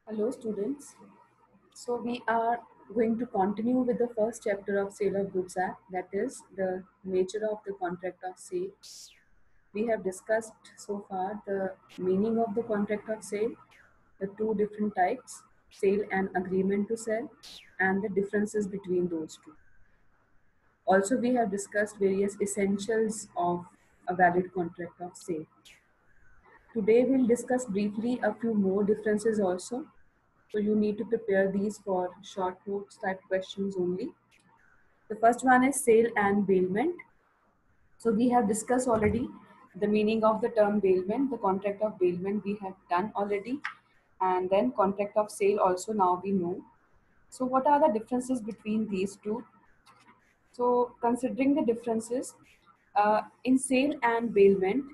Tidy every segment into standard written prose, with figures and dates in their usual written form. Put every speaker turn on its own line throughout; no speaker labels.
Hello students. So we are going to continue with the first chapter of Sale of Goods Act, that is the nature of the contract of sale. We have discussed so far the meaning of the contract of sale, the two different types, sale and agreement to sell, and the differences between those two. Also we have discussed various essentials of a valid contract of sale. Today we'll discuss briefly a few more differences also. So you need to prepare these for short notes type questions only. The first one is sale and bailment. So we have discussed already the meaning of the term bailment, the contract of bailment we have done already, and then contract of sale also now we know. So what are the differences between these two? So considering the differences, in sale and bailment,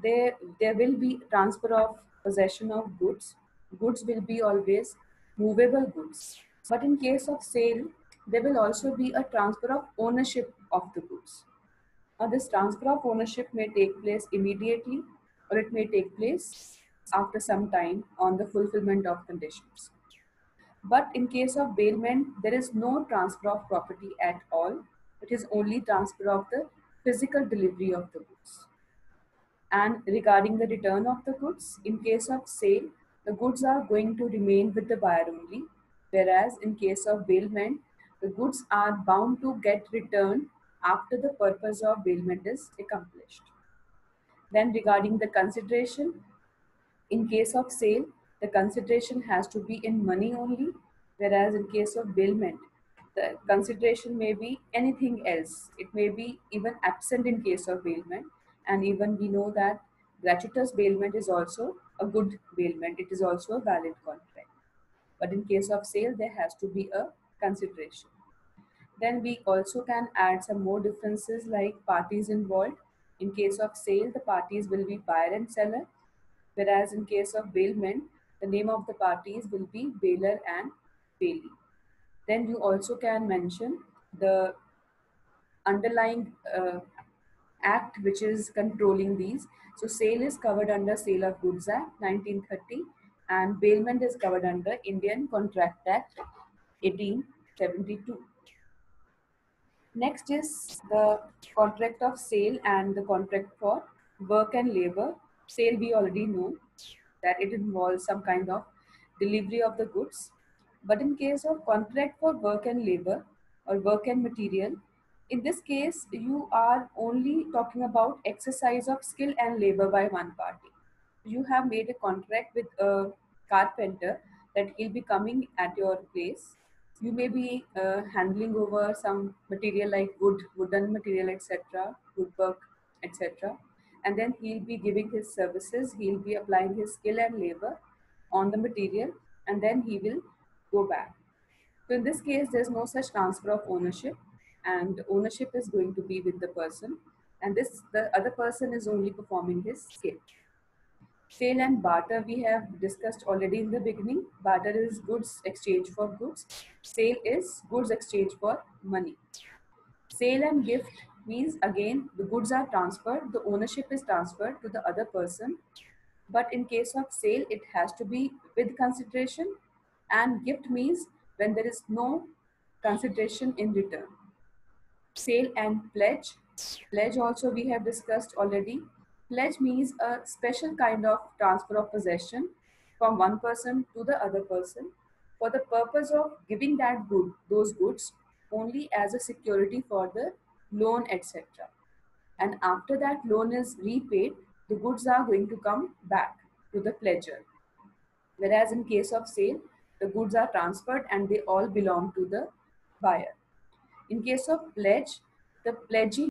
there will be transfer of possession of goods. Goods will be always movable goods. But in case of sale, there will also be a transfer of ownership of the goods. Now, this transfer of ownership may take place immediately or it may take place after some time on the fulfillment of conditions. But in case of bailment, there is no transfer of property at all. It is only transfer of the physical delivery of the goods. And regarding the return of the goods, in case of sale, the goods are going to remain with the buyer only, whereas in case of bailment, the goods are bound to get returned after the purpose of bailment is accomplished. Then regarding the consideration, in case of sale, the consideration has to be in money only, whereas in case of bailment, the consideration may be anything else. It may be even absent in case of bailment, and even we know that gratuitous bailment is also a good bailment. It is also a valid contract. But in case of sale, there has to be a consideration. Then we also can add some more differences like parties involved. In case of sale, the parties will be buyer and seller, whereas in case of bailment, the name of the parties will be bailer and bailee. Then you also can mention the underlying act which is controlling these. So sale is covered under Sale of Goods Act 1930 and bailment is covered under Indian Contract Act 1872. Next is the contract of sale and the contract for work and labor. Sale we already know that it involves some kind of delivery of the goods. But in case of contract for work and labor or work and material, in this case you are only talking about exercise of skill and labor by one party. You have made a contract with a carpenter that he'll be coming at your place. You may be handling over some material like wood, wooden material, etc., woodwork, etc. And then he'll be giving his services, he'll be applying his skill and labor on the material, and then he will go back. So in this case, there's no such transfer of ownership, and ownership is going to be with the person, and this the other person is only performing his skill. Sale and barter we have discussed already in the beginning. Barter is goods exchange for goods. Sale is goods exchange for money. Sale and gift means again the goods are transferred, the ownership is transferred to the other person. But in case of sale, it has to be with consideration, and gift means when there is no consideration in return. Sale and pledge. Pledge also we have discussed already. Pledge means a special kind of transfer of possession from one person to the other person for the purpose of giving those goods only as a security for the loan, etc. And after that loan is repaid, the goods are going to come back to the pledger. Whereas in case of sale, the goods are transferred and they all belong to the buyer. In case of pledge, the pledgee